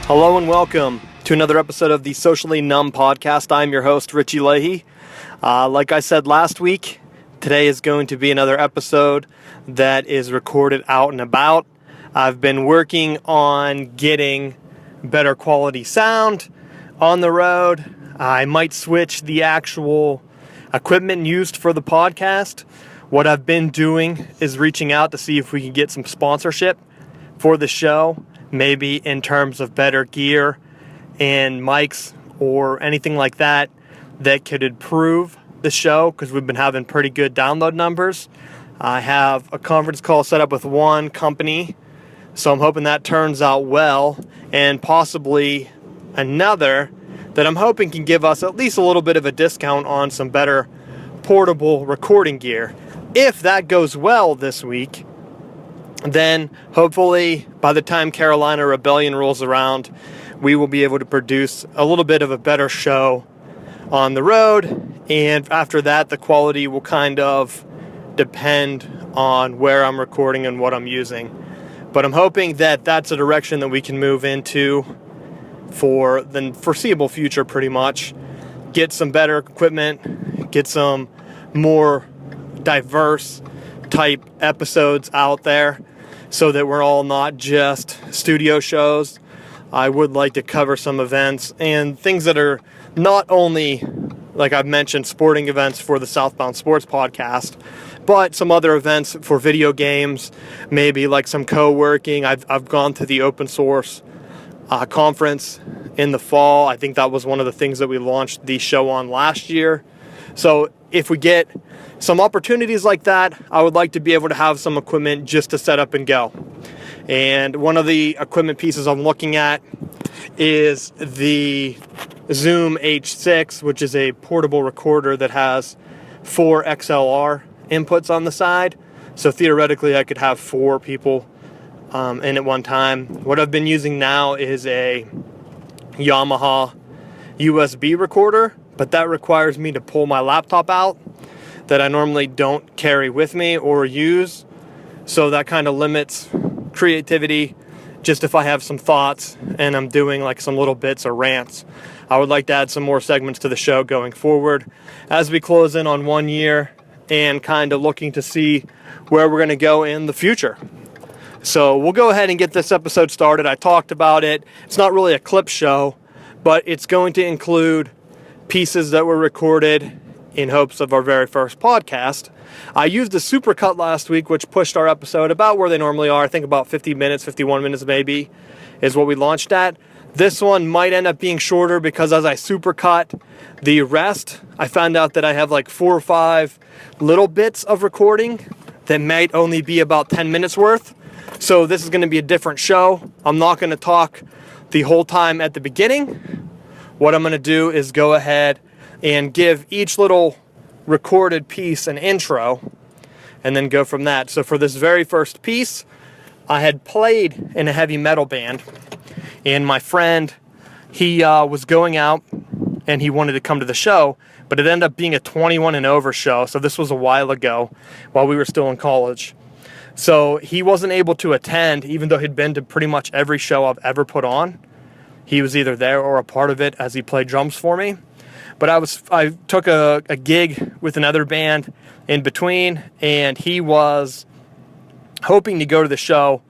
Hello and welcome to another episode of the Socially Numb Podcast. I'm your host, Richie Leahey. Like I said last week, today is going to be another episode that is recorded out and about. I've been working on getting better quality sound on the road. I might switch the actual equipment used for the podcast. What I've been doing is reaching out to see if we can get some sponsorship for the show, maybe in terms of better gear and mics or anything like that that could improve the show, because we've been having pretty good download numbers. I have a conference call set up with one company, so I'm hoping that turns out well, and possibly another that I'm hoping can give us at least a little bit of a discount on some better portable recording gear. If that goes well this week, then hopefully by the time Carolina Rebellion rolls around, we will be able to produce a little bit of a better show on the road. And after that, the quality will kind of depend on where I'm recording and what I'm using. But I'm hoping that that's a direction that we can move into for the foreseeable future, pretty much. Get some better equipment, get some more diverse type episodes out there so that we're all not just studio shows. I would like to cover some events and things that are not only, like I've mentioned, sporting events for the Southbound Sports Podcast, but some other events for video games, maybe like some co-working. I've gone to the open source conference in the fall. I think that was one of the things that we launched the show on last year. So if we get some opportunities like that, I would like to be able to have some equipment just to set up and go. And one of the equipment pieces I'm looking at is the Zoom H6, which is a portable recorder that has 4 XLR inputs on the side. So theoretically, I could have 4 people in at one time. What I've been using now is a Yamaha USB recorder, but that requires me to pull my laptop out that I normally don't carry with me or use. So that kind of limits creativity, just if I have some thoughts and I'm doing like some little bits or rants. I would like to add some more segments to the show going forward as we close in on 1 year and kind of looking to see where we're going to go in the future. So we'll go ahead and get this episode started. I talked about it. It's not really a clip show, but it's going to include pieces that were recorded in hopes of our very first podcast. I used a supercut last week, which pushed our episode about where they normally are. I think about 50 minutes, 51 minutes maybe, is what we launched at. This one might end up being shorter because as I supercut the rest, I found out that I have like 4 or 5 little bits of recording that might only be about 10 minutes worth. So this is going to be a different show. I'm not going to talk the whole time at the beginning. What I'm going to do is go ahead and give each little recorded piece an intro and then go from that. So for this very first piece, I had played in a heavy metal band, and my friend, he was going out and he wanted to come to the show, but it ended up being a 21 and over show. So this was a while ago while we were still in college. So he wasn't able to attend, even though he'd been to pretty much every show I've ever put on. He was either there or a part of it as he played drums for me. But I took a gig with another band in between, and he was hoping to go to the show.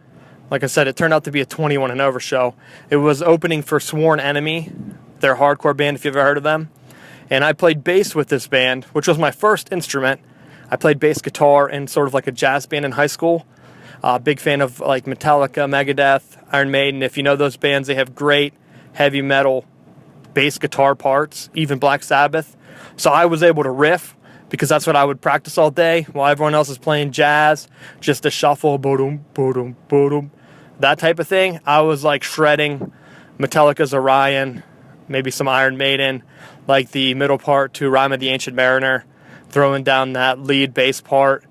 Like I said, it turned out to be a 21 and over show. It was opening for Sworn Enemy, their hardcore band, if you've ever heard of them. And I played bass with this band, which was my first instrument. I played bass guitar in sort of like a jazz band in high school. Big fan of like Metallica, Megadeth, Iron Maiden. If you know those bands, they have great heavy metal bass guitar parts, even Black Sabbath. So I was able to riff because that's what I would practice all day while everyone else is playing jazz, just a shuffle, boom, boom, boom, that type of thing. I was like shredding Metallica's Orion, maybe some Iron Maiden, like the middle part to Rime of the Ancient Mariner, throwing down that lead bass part.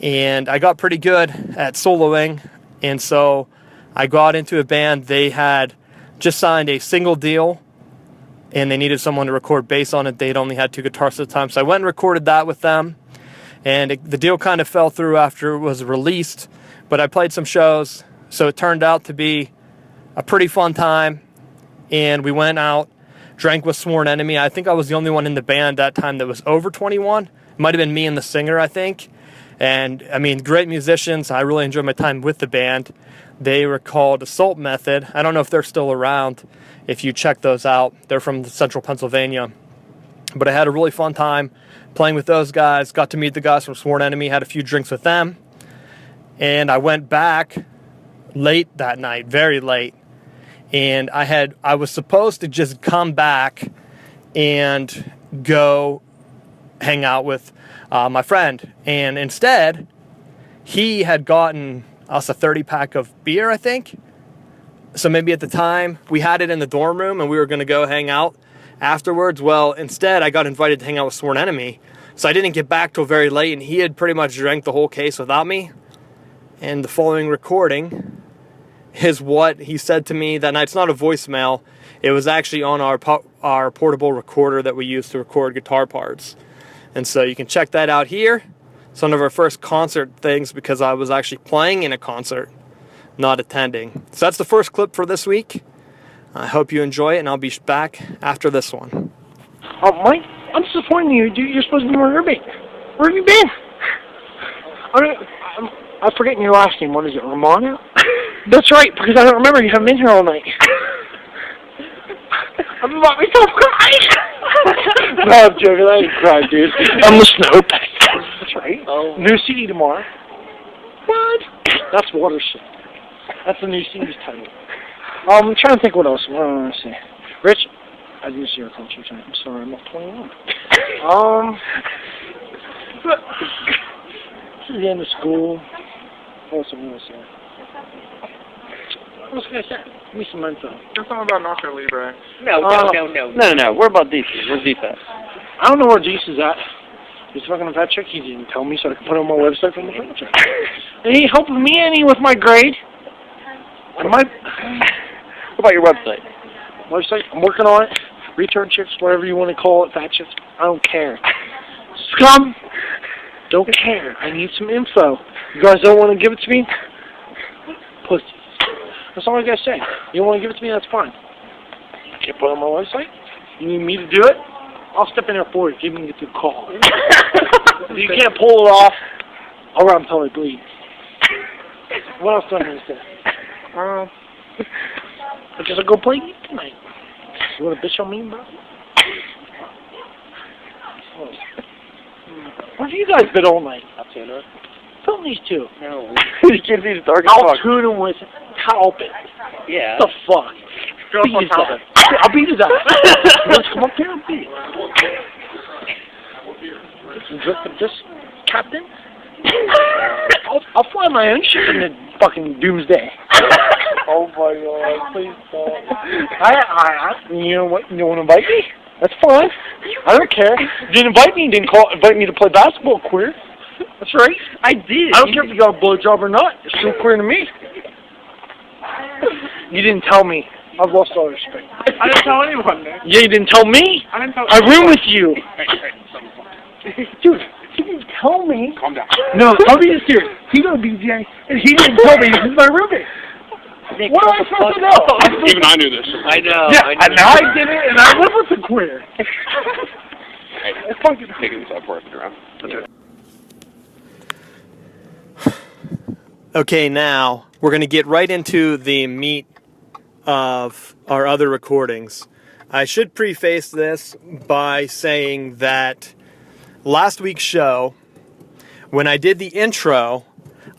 And I got pretty good at soloing, and so I got into a band. They had just signed a single deal, and they needed someone to record bass on it. They'd only had 2 guitarists at the time, so I went and recorded that with them. And the deal kind of fell through after it was released, but I played some shows, so it turned out to be a pretty fun time. and we went out, drank with Sworn Enemy. I think I was the only one in the band that time that was over 21. It might have been me and the singer, I think. And, I mean, great musicians. I really enjoyed my time with the band. They were called Assault Method. I don't know if they're still around. If you check those out, they're from central Pennsylvania. But I had a really fun time playing with those guys. Got to meet the guys from Sworn Enemy, had a few drinks with them. And I went back late that night, very late. And I was supposed to just come back and go hang out with my friend. And instead, he had gotten us a 30-pack of beer, I think. So maybe at the time, we had it in the dorm room and we were going to go hang out afterwards. Well, instead, I got invited to hang out with Sworn Enemy. So I didn't get back till very late, and he had pretty much drank the whole case without me. And the following recording is what he said to me that night. It's not a voicemail. It was actually on our portable recorder that we use to record guitar parts. And so you can check that out here. It's one of our first concert things because I was actually playing in a concert, not attending. So that's the first clip for this week. I hope you enjoy it, and I'll be back after this one. Oh, Mike, I'm disappointed in you, dude. You're supposed to be my roommate. Where have you been? I'm forgetting your last name. What is it, Romano? That's right, because I don't remember. You haven't been here all night. I'm about myself crying. No, I'm joking. I didn't cry, dude. I'm listening to Opec. That's right. Oh. New CD tomorrow. What? That's Watershed. That's the new CD's title. I'm trying to think what else. What do I want to say? Rich, I didn't see your culture tonight. I'm sorry, I'm not 21. This is the end of school. What else am I going to say? What was I going to say? Give me some info. There's something about Knocker Libre. No. We're about Deece. Where's Deece at? I don't know where Deece is at. He's fucking a fat chick. He didn't tell me, so I can put it on my website from the furniture. And he helping me any with my grade. What about your website? Website? I'm working on it. Return chicks, whatever you want to call it, fat chicks. I don't care. Scum! Don't care. I need some info. You guys don't want to give it to me? Pussies. That's all I gotta say. You don't want to give it to me? That's fine. I can't put it on my website. You need me to do it? I'll step in there for you. Give me a call. If you can't pull it off, I'll run until I bleed. What else do I need to say? I guess I'll go play tonight. You want to bitch on me, bro? Where have you guys been all night? I'll tune her. Film these two. No. You can't see the dark as I'll fuck. tune him with Talbot. Yeah. What the fuck? Beat his ass. I'll beat his ass. Let's come up here and beat it. Just Captain? I'll fly my own ship in the fucking doomsday. Oh my god, please stop. You know what? You want to invite me? That's fine. I don't care. You didn't invite me. You didn't invite me to play basketball, queer. That's right. I did. I don't care if you got a blowjob or not. You're still queer to me. You didn't tell me. I've lost all respect. I didn't tell anyone, man. Yeah, you didn't tell me. I didn't tell I room with you. Hey, Dude, he didn't tell me. calm down. No, I'll be serious. He got a BJ, and he didn't tell me he's my roommate. What am I supposed to know? Even I knew this. I know. Yeah, and now I did it, and I live with the queer. Hey, It's fucking taking this out for us around. Okay, now we're going to get right into the meat of our other recordings. I should preface this by saying that last week's show, when I did the intro,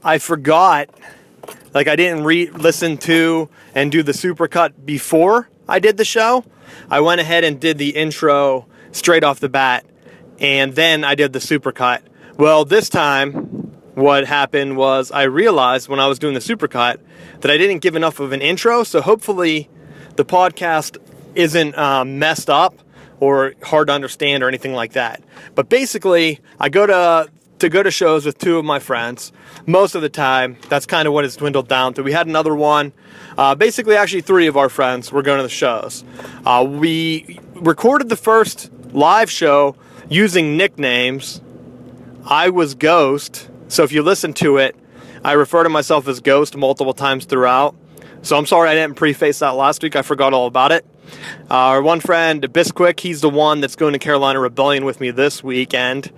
I forgot, like I didn't listen to and do the supercut before I did the show. I went ahead and did the intro straight off the bat, and then I did the supercut. Well, this time, what happened was I realized when I was doing the supercut that I didn't give enough of an intro, so hopefully the podcast isn't messed up or hard to understand or anything like that. But basically, I go to shows with two of my friends. Most of the time, that's kind of what it's dwindled down to. We had another one. Basically, actually, three of our friends were going to the shows. We recorded the first live show using nicknames. I was Ghost. So if you listen to it, I refer to myself as Ghost multiple times throughout. So I'm sorry I didn't preface that last week. I forgot all about it. Our one friend, Bisquick, he's the one that's going to Carolina Rebellion with me this weekend.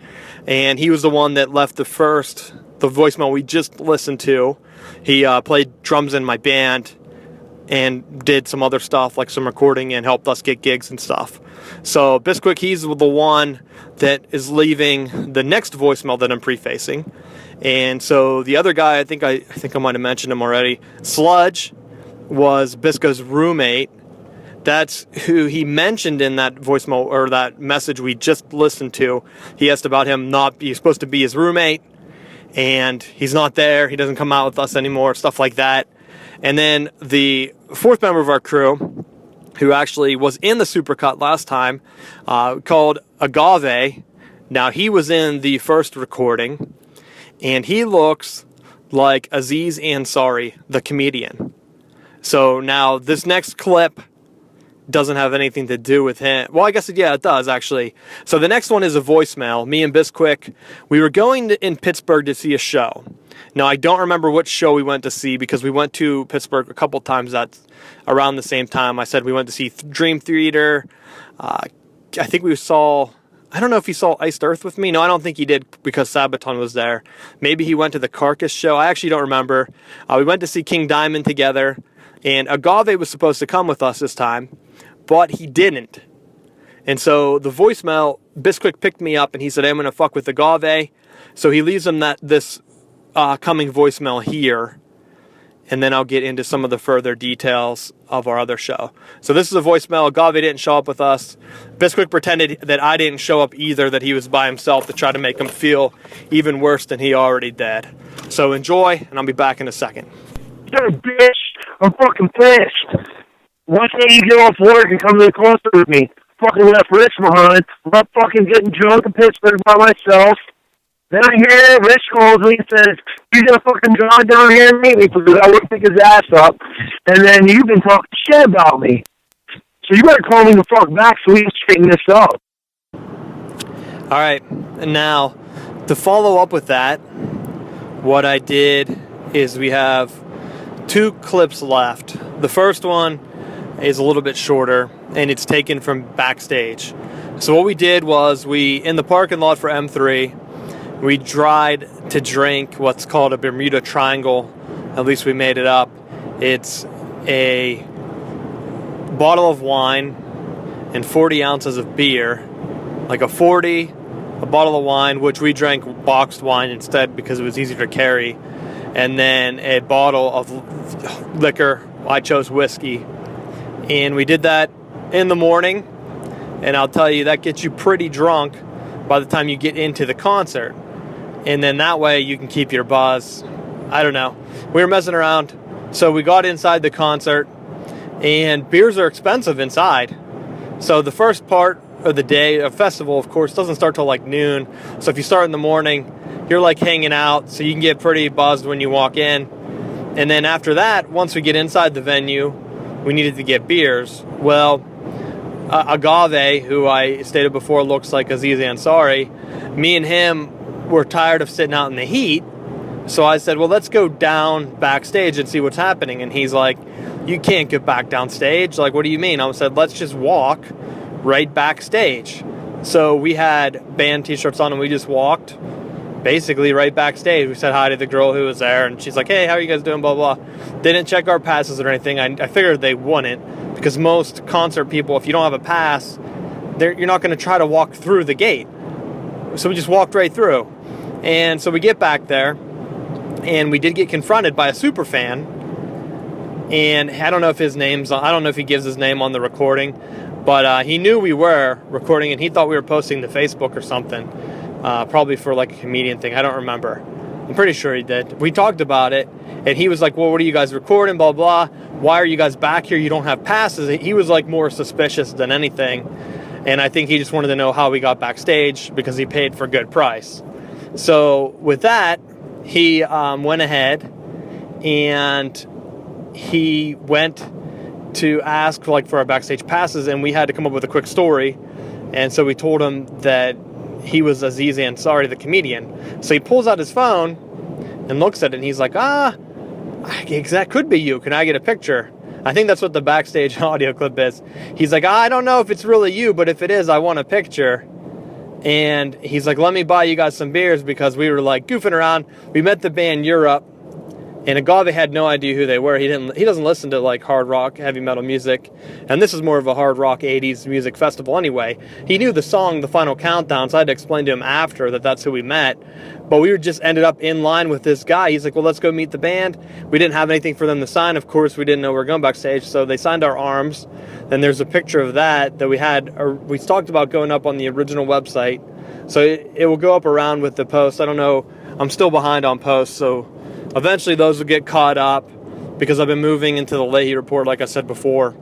And he was the one that left the voicemail we just listened to. He played drums in my band and did some other stuff, like some recording, and helped us get gigs and stuff. So Bisquick, he's the one that is leaving the next voicemail that I'm prefacing. And so the other guy, I think I might have mentioned him already, Sludge, was Bisco's roommate. That's who he mentioned in that voicemail, or that message we just listened to. He asked about him he's supposed to be his roommate, and he's not there. He doesn't come out with us anymore, stuff like that. And then the fourth member of our crew, who actually was in the supercut last time, called Agave. Now, he was in the first recording, and he looks like Aziz Ansari, the comedian. So now this next clip doesn't have anything to do with him. Well, I guess it does, actually. So the next one is a voicemail. Me and Bisquick, we were going in Pittsburgh to see a show. Now, I don't remember which show we went to see, because we went to Pittsburgh a couple times around the same time. I said we went to see Dream Theater. I think we saw... I don't know if he saw Iced Earth with me. No, I don't think he did, because Sabaton was there. Maybe he went to the Carcass show. I actually don't remember. We went to see King Diamond together, and Agave was supposed to come with us this time, but he didn't. And so the voicemail, Bisquick picked me up, and he said, I'm going to fuck with Agave. So he leaves him this coming voicemail here, and then I'll get into some of the further details of our other show. So this is a voicemail. Agave didn't show up with us. Bisquick pretended that I didn't show up either, that he was by himself, to try to make him feel even worse than he already did. So enjoy, and I'll be back in a second. Yo, bitch, I'm fucking pissed. Why can't you get off work and come to the concert with me? Fucking left Rich behind. I'm fucking getting drunk in Pittsburgh by myself. Then I hear Rich calls me and says, he's gonna fucking drive down here and meet me because I wouldn't pick his ass up. And then you've been talking shit about me. So you better call me the fuck back so we can straighten this up. Alright, and now, to follow up with that, what I did is we have 2 clips left. The first one is a little bit shorter, and it's taken from backstage. So what we did was, in the parking lot for M3, we tried to drink what's called a Bermuda Triangle. At least we made it up. It's a bottle of wine and 40 ounces of beer. Like a 40, a bottle of wine, which we drank boxed wine instead because it was easier to carry. And then a bottle of liquor. I chose whiskey. And we did that in the morning. And I'll tell you, that gets you pretty drunk by the time you get into the concert. And then that way you can keep your buzz. I don't know. We were messing around. So we got inside the concert, and beers are expensive inside. So the first part of the day, a festival, of course, doesn't start till like noon. So if you start in the morning, you're like hanging out, so you can get pretty buzzed when you walk in. And then after that, once we get inside the venue, we needed to get beers. Well, Agave, who I stated before looks like Aziz Ansari, me and him were tired of sitting out in the heat, so I said, well, let's go down backstage and see what's happening. And he's like, you can't get back downstage. Like, what do you mean? I said, let's just walk right backstage. So we had band t-shirts on, and we just walked basically right backstage. We said hi to the girl who was there, and she's like, hey, how are you guys doing, blah, blah. They didn't check our passes or anything. I figured they wouldn't, because most concert people, if you don't have a pass, you're not going to try to walk through the gate. So we just walked right through. And so we get back there, and we did get confronted by a super fan. And I don't know if I don't know if he gives his name on the recording, but he knew we were recording, and he thought we were posting to Facebook or something. Probably for like a comedian thing. I don't remember. I'm pretty sure he did. We talked about it, and he was like, well, what are you guys recording, blah, blah. Why are you guys back here? You don't have passes. He was like more suspicious than anything. And I think he just wanted to know how we got backstage, because he paid for a good price. So with that, he went ahead, and he went to ask for our backstage passes, and we had to come up with a quick story. And so we told him that he was Aziz Ansari, the comedian. So he pulls out his phone and looks at it, and he's like, That could be you. Can I get a picture? I think that's what the backstage audio clip is. He's like, I don't know if it's really you, but if it is, I want a picture. And he's like, let me buy you guys some beers, because we were like goofing around. We met the band Europe, and Agave had no idea who they were. He doesn't listen to like hard rock, heavy metal music, and this is more of a hard rock 80s music festival anyway. He knew the song The Final Countdown, so I had to explain to him after that that's who we met. But we just ended up in line with this guy. He's like, well, let's go meet the band. We didn't have anything for them to sign. Of course, we didn't know we were going backstage, so they signed our arms. Then there's a picture of that we had. We talked about going up on the original website, so it will go up around with the post. I don't know. I'm still behind on posts, so eventually those will get caught up, because I've been moving into the Leahey report, like I said before,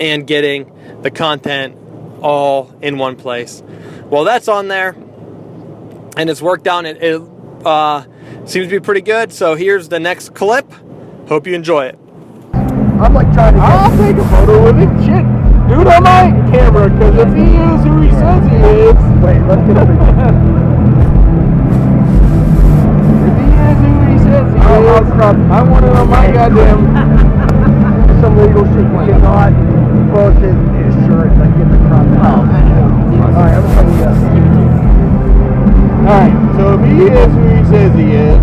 and getting the content all in one place. Well, that's on there, and it's worked out. It seems to be pretty good. So here's the next clip. Hope you enjoy it. I'm like trying to I'll take a photo with it. Shit. Do it on my camera, because if he is who he says he is. Wait, let's get a picture. If he is who he says he is, I want it on my goddamn. Some legal shit. You cannot post his shirt, like get the crop out. Alright, I'm going to give it to you. Alright, so if he is who he says he is,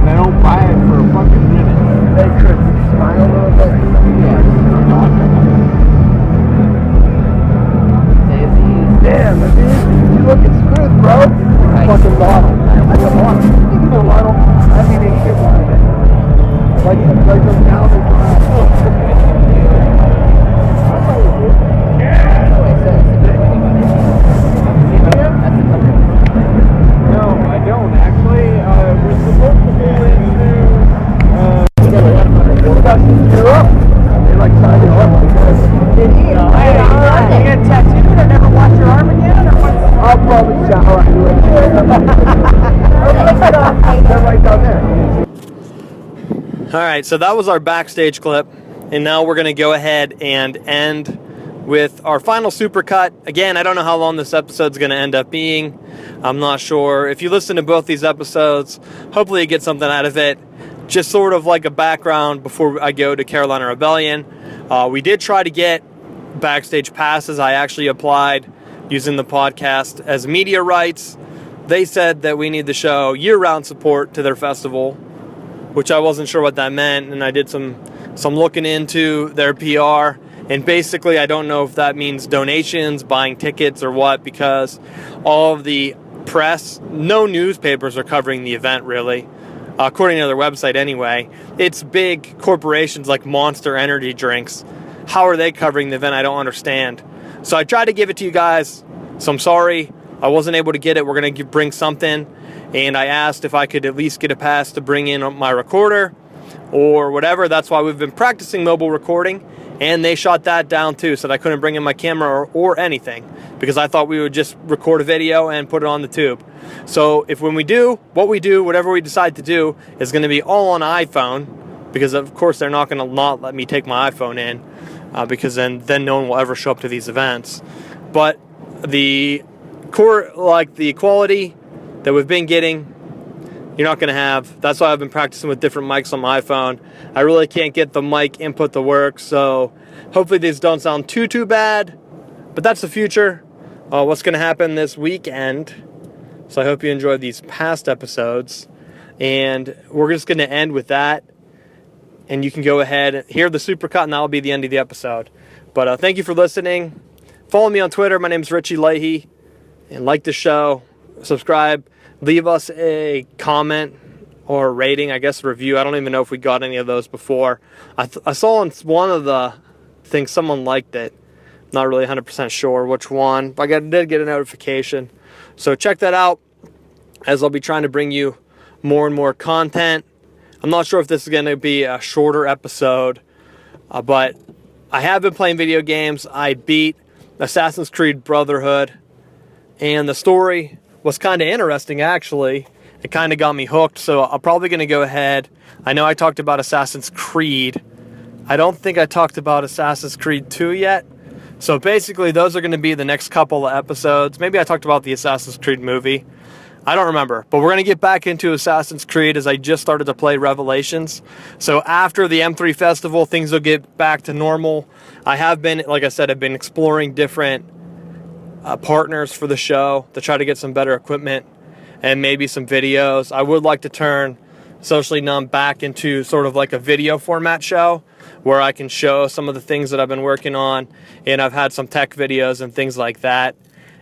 and I don't buy it for a fucking minute. They could smile a little bit. Damn, you looking smooth, bro. Fucking model. That's a model. You know model. I mean, they shit like it. Like them down the No, I don't actually. We're supposed to go into Europe. They like signed it up because did he? You get tattooed or never wash your arm again, or what? I'll probably shower anyway. They're right down there. All right, so that was our backstage clip, and now we're going to go ahead and end with our final supercut. Again, I don't know how long this episode's going to end up being. I'm not sure. If you listen to both these episodes, hopefully you get something out of it. Just sort of like a background before I go to Carolina Rebellion. We did try to get backstage passes. I actually applied using the podcast as media rights. They said that we need to show year-round support to their festival, which I wasn't sure what that meant, and I did some looking into their PR, and basically I don't know if that means donations, buying tickets, or what, because all of the press, no newspapers are covering the event really, according to their website anyway. It's big corporations like Monster Energy drinks. How are they covering the event? I don't understand. So I tried to give it to you guys, so I'm sorry I wasn't able to get it. We're going to bring something, and I asked if I could at least get a pass to bring in my recorder or whatever. That's why we've been practicing mobile recording, and they shot that down too, so that I couldn't bring in my camera or anything, because I thought we would just record a video and put it on the tube. So if when we do, whatever we decide to do is going to be all on iPhone, because of course they're not going to not let me take my iPhone in, because then no one will ever show up to these events. But the quality that we've been getting, you're not going to have. That's why I've been practicing with different mics on my iPhone. I really can't get the mic input to work, so hopefully these don't sound too bad. But that's the future. What's going to happen this weekend. So I hope you enjoyed these past episodes. And we're just going to end with that. And you can go ahead and hear the supercut, and that'll be the end of the episode. But thank you for listening. Follow me on Twitter. My name's Richie Leahey. And like the show, subscribe, leave us a comment or a rating, I guess a review. I don't even know if we got any of those before. I saw on one of the things someone liked it. Not really 100% sure which one, but I did get a notification. So check that out, as I'll be trying to bring you more and more content. I'm not sure if this is going to be a shorter episode, but I have been playing video games. I beat Assassin's Creed Brotherhood, and the story was kind of interesting, actually. It kind of got me hooked, so I'm probably going to go ahead. I know I talked about Assassin's Creed. I don't think I talked about Assassin's Creed 2 yet. So basically, those are going to be the next couple of episodes. Maybe I talked about the Assassin's Creed movie. I don't remember, but we're going to get back into Assassin's Creed as I just started to play Revelations. So after the M3 Festival, things will get back to normal. I have been, like I said, I've been exploring different partners for the show to try to get some better equipment and maybe some videos. I would like to turn Socially Numb back into sort of like a video format show where I can show some of the things that I've been working on, and I've had some tech videos and things like that.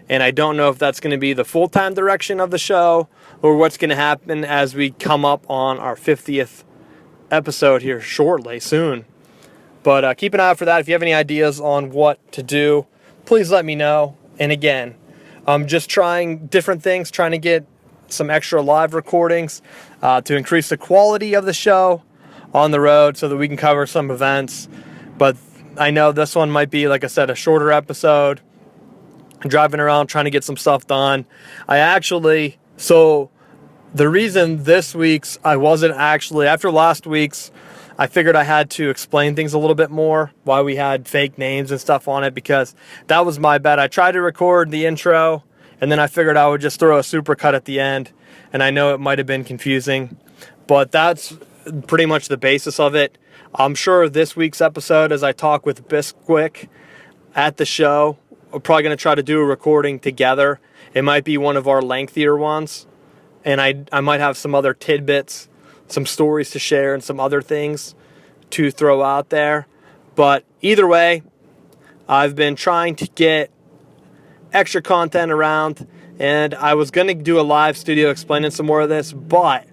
And I don't know if that's going to be the full-time direction of the show or what's going to happen as we come up on our 50th episode here shortly, soon. But keep an eye out for that. If you have any ideas on what to do, please let me know. And again, I'm just trying different things, trying to get some extra live recordings to increase the quality of the show on the road so that we can cover some events. But I know this one might be, like I said, a shorter episode. Driving around trying to get some stuff done. So the reason this week's I wasn't actually, after last week's, I figured I had to explain things a little bit more, why we had fake names and stuff on it, because that was my bad. I tried to record the intro, and then I figured I would just throw a supercut at the end, and I know it might have been confusing, but that's pretty much the basis of it. I'm sure this week's episode, as I talk with Bisquick at the show, we're probably going to try to do a recording together. It might be one of our lengthier ones, and I might have some other tidbits, some stories to share, and some other things to throw out there. But either way, I've been trying to get extra content around, and I was going to do a live studio explaining some more of this, but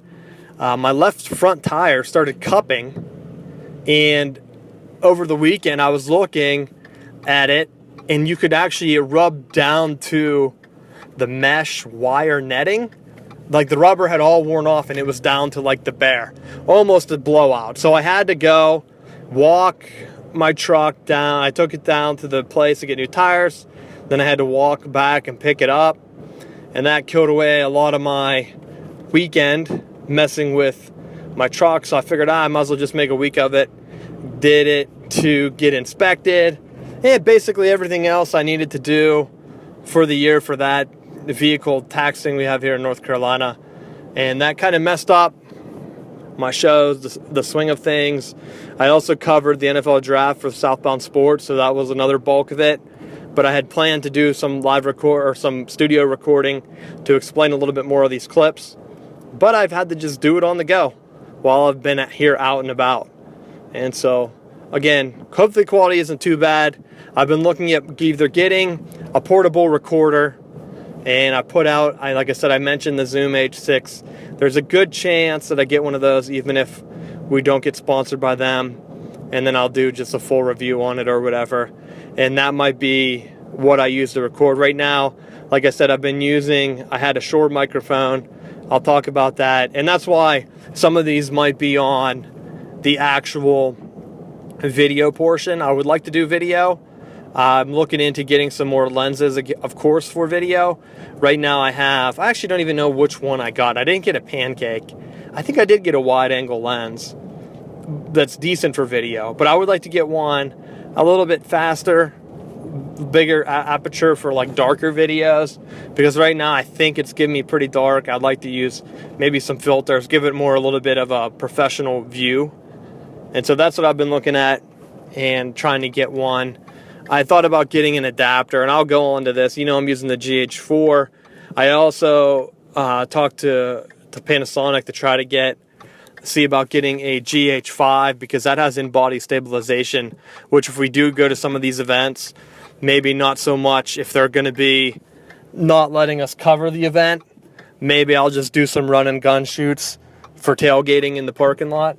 my left front tire started cupping, and over the weekend I was looking at it, and you could actually rub down to the mesh wire netting. Like the rubber had all worn off and it was down to like the bare, almost a blowout. So I had to go walk my truck down. I took it down to the place to get new tires. Then I had to walk back and pick it up. And that killed away a lot of my weekend messing with my truck. So I figured I might as well just make a week of it. Did it to get inspected. And basically everything else I needed to do for the year for that vehicle tax thing we have here in North Carolina. And that kind of messed up my shows, the swing of things. I also covered the NFL draft for Southbound Sports, so that was another bulk of it. But I had planned to do some live record or some studio recording to explain a little bit more of these clips. But I've had to just do it on the go while I've been here out and about. And so, again, hopefully quality isn't too bad. I've been looking at either getting a portable recorder, and I put out, like I said, I mentioned the Zoom H6. There's a good chance that I get one of those even if we don't get sponsored by them, and then I'll do just a full review on it or whatever. And that might be what I use to record. Right now, like I said, I had a Shure microphone. I'll talk about that. And that's why some of these might be on the actual video portion. I would like to do video. I'm looking into getting some more lenses, of course, for video. Right now I actually don't even know which one I got. I didn't get a pancake. I think I did get a wide angle lens that's decent for video, but I would like to get one a little bit faster, bigger aperture for like darker videos, because right now I think it's giving me pretty dark. I'd like to use maybe some filters, give it a little bit of a professional view. And so that's what I've been looking at and trying to get one. I thought about getting an adapter, and I'll go on to this. I'm using the GH4. I also talked to Panasonic to try to see about getting a GH5, because that has in-body stabilization, which if we do go to some of these events, maybe not so much if they're going to be not letting us cover the event. Maybe I'll just do some run and gun shoots for tailgating in the parking lot.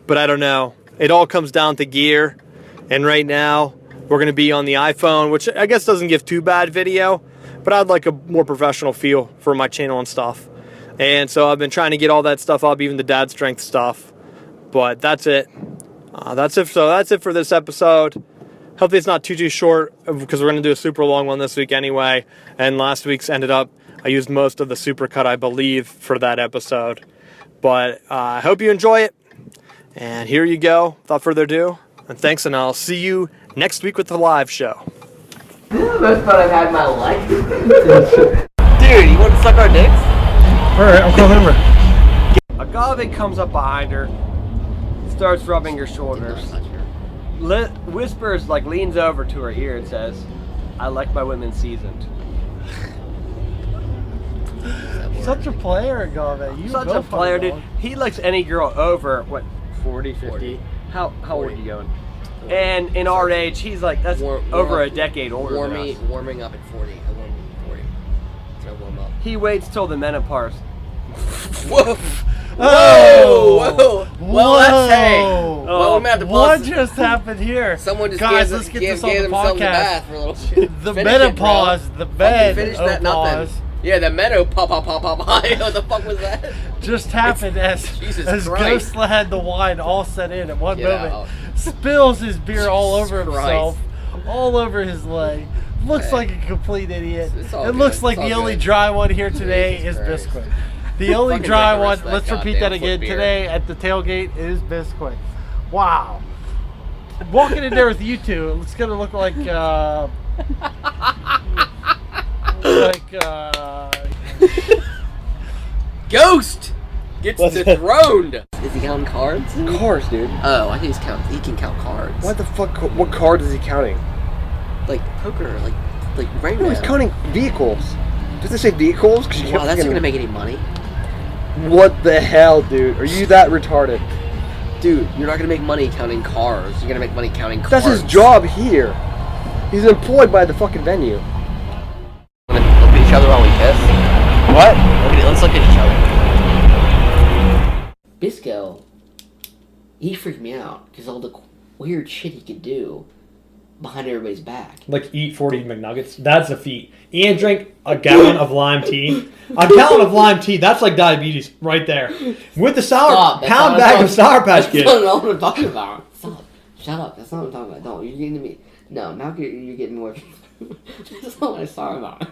But I don't know. It all comes down to gear, and right now we're going to be on the iPhone, which I guess doesn't give too bad video, but I'd like a more professional feel for my channel and stuff. And so I've been trying to get all that stuff up, even the dad strength stuff. But that's it. That's it for this episode. Hopefully it's not too short, because we're going to do a super long one this week anyway. And last week's I used most of the supercut, I believe, for that episode. But I hope you enjoy it. And here you go. Without further ado, and thanks, and I'll see you next week with the live show. This is the most fun I've had in my life. Dude, you want to suck our dicks? Alright, I'm calling over. Agave comes up behind her, starts rubbing her shoulders. Whispers, like leans over to her ear and says, "I like my women seasoned." Such a player, Agave. You Such go a player, for it, dude. He likes any girl over, what, 40, 50? How old are you going? And in our age, he's like, that's over a decade older than us. Warming up at 40. I warm 40. So I warm up. He waits till the menopause. Whoa! Oh! Whoa! Well, that's hey. Well, we might have to What pause. just happened here? Someone just Guys, gave, let's get gave, this on gave the themselves a podcast. bath for a little. The Finish menopause, it, the bro. bed. Finish that nothing. Yeah, the meadow pop. What the fuck was that? Just happened as Jesus Christ. Ghostla had the wine all set in at one Get moment. out. Spills his beer all over Jesus himself, all over his leg. Looks Hey. like a complete idiot. It's all It good. looks like It's the all only good. dry one here today Jesus is Christ. Biscuit. The only Fucking dry drink the one, rest of that let's repeat that goddamn again, foot beer. today at the tailgate is Biscuit. Wow. Walking in there with you two, it's going to look like, Ghost gets dethroned. Is he counting cards? Of course, dude. Oh, I think he can count cards. What the fuck? What card is he counting? Like poker, like right No, now. he's counting vehicles. Does it say vehicles? Wow, that's not gonna make any money. What the hell, dude? Are you that retarded? Dude, you're not gonna make money counting cars. You're gonna make money counting cards. That's his job here. He's employed by the fucking venue. Look at each other while we kiss. What? Let's look at each other. Bisco, he freaked me out because all the weird shit he could do behind everybody's back. Like eat 40 McNuggets. That's a feat. Ian drank a gallon of lime tea. A gallon of lime tea, that's like diabetes right there. With the pound bag of Sour Patch Kids. That's not what I'm talking about. Stop. Shut up. That's not what I'm talking about. No, you're getting me. No, now you're getting more. That's not what I'm talking about.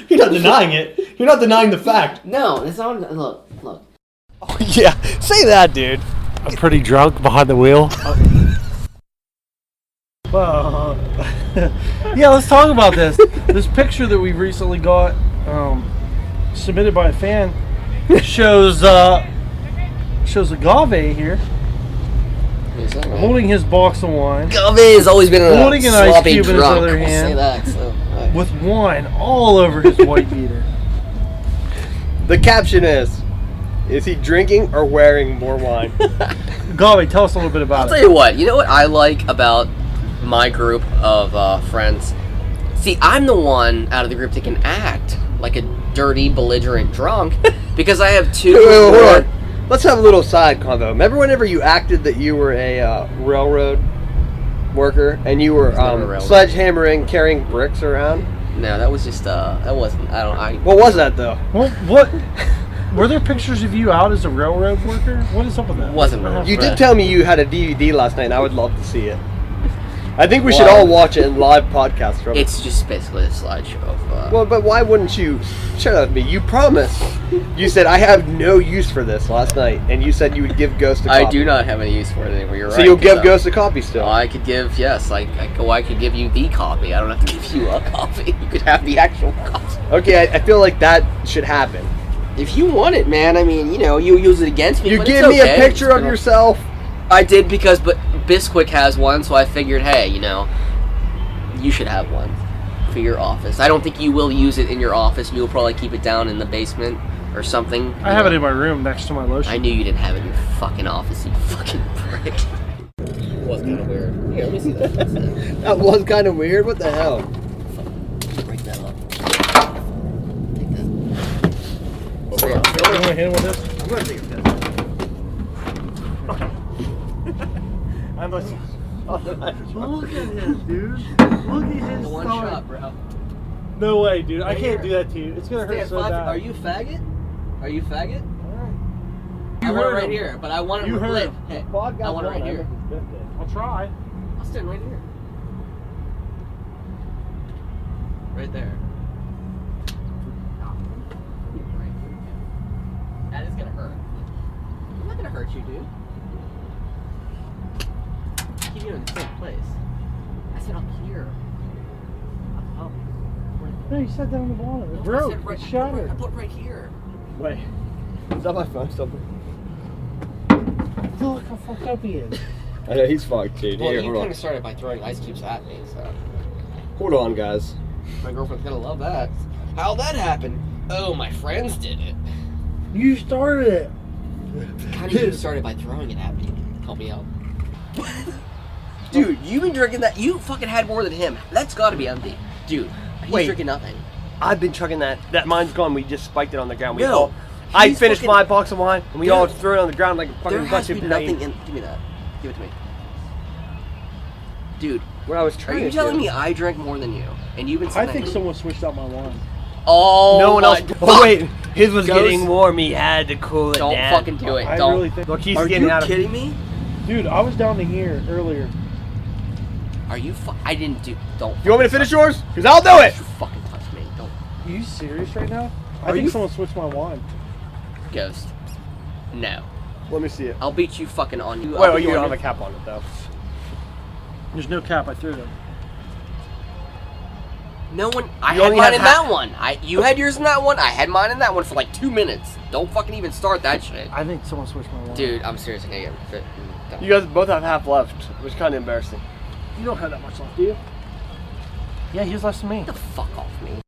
You're not denying it. You're not denying the fact. No, that's not what Look. Oh, yeah. Say that, dude. I'm pretty drunk behind the wheel. Yeah, let's talk about this. This picture that we recently got, submitted by a fan, shows Agave here holding his box of wine, Agave has always been a holding an ice sloppy cube in his drunk. other We'll hand. say that. So, with wine all over his white beater. The caption is he drinking or wearing more wine? Agave, tell us a little bit about I'll it. tell you what. You know what I like about my group of friends? See, I'm the one out of the group that can act like a dirty, belligerent drunk because I have two. Wait, hold on. Let's have a little side convo. Remember whenever you acted that you were a railroad worker and you were sledgehammering, carrying bricks around? No, that was just that wasn't. What was that though? Well, what? Were there pictures of you out as a railroad worker? What is up with that? Wasn't really. You did tell me you had a DVD last night, and I would love to see it. I think we should all watch it in live podcast from it. It's just basically a slideshow of. Well, but why wouldn't you share that with me? You promised. You said I have no use for this last night, and you said you would give Ghost a copy. I do not have any use for it anymore. You're right. So you'll give Ghost a copy still? I could give, yes. I could give you the copy. I don't have to give you a copy. You could have the actual copy. Okay, I feel like that should happen. If you want it, man. I mean, you use it against me. You but give it's me okay. a picture of yourself. I did but Bisquick has one, so I figured, hey, you should have one for your office. I don't think you will use it in your office. You'll probably keep it down in the basement or something. I have it in my room next to my lotion. I knew you didn't have it in your fucking office, you fucking prick. It was kind of weird. Here, let me see that. That was kind of weird. What the hell? Break that up. Take that. You want to hit him with this? I'm going to take a piss. Look at his, dude. Look at his One stomach. shot, bro. No way, dude. I can't do that to you. It's going to hurt so bad. Are you a faggot? Are you a faggot? You I want it heard right him. here, but I want it You heard lit. him. Hey, I want it right here. I'll try. I'll stand right here. Right there. That is gonna hurt. I'm not gonna hurt you, dude. Keep you in the same place. I said up here. Up. No, you sat down on the bottom. It I broke. said It shattered. I put right here. Wait. Is that my phone something? Look how fucked up he is. I know he's fucked, dude. Well, Here, you hold kind on. of started by throwing ice cubes at me, so Hold on, guys. my girlfriend's gonna love that. How'd that happen? Oh, my friends did it. You started it. Kind of you started by throwing it at me. Help me out. Dude, you've been drinking that. You fucking had more than him. That's gotta be empty. Dude, he's Wait. drinking nothing. I've been chugging that. That mine's gone. We just spiked it on the ground. We No, all, I he's finished fucking- my box of wine, and we Dude, all threw it on the ground like a fucking There has bunch to of be nothing in. Give me that. Give it to me. Dude, What I was are trying you to telling do. me I drank more than you? And you've been I saying think that- someone switched out my wine. Oh, No one my else. God. Oh wait, his was Ghost. getting warm. He had to cool it Don't down. fucking do it. I Don't. really think. Look, he's Are getting you out of. kidding me? Dude, I was down to here earlier. Are you I didn't do. Don't. You want me to finish yours? Cause I'll do it. You fucking touch me. Don't. Are you serious right now? I Are think you? someone switched my wine. Ghost. No. Let me see it. I'll beat you fucking on you. Wait, you don't have a cap on it though. There's no cap. I threw them. No one. I You had only mine have in that one. You had yours in that one. I had mine in that one for like 2 minutes. Don't fucking even start that shit. I think someone switched my wine. Dude, I'm serious. I can't get fit. You guys both have half left, which is kind of embarrassing. You don't have that much left, do you? Yeah, he has less than me. Get the fuck off me.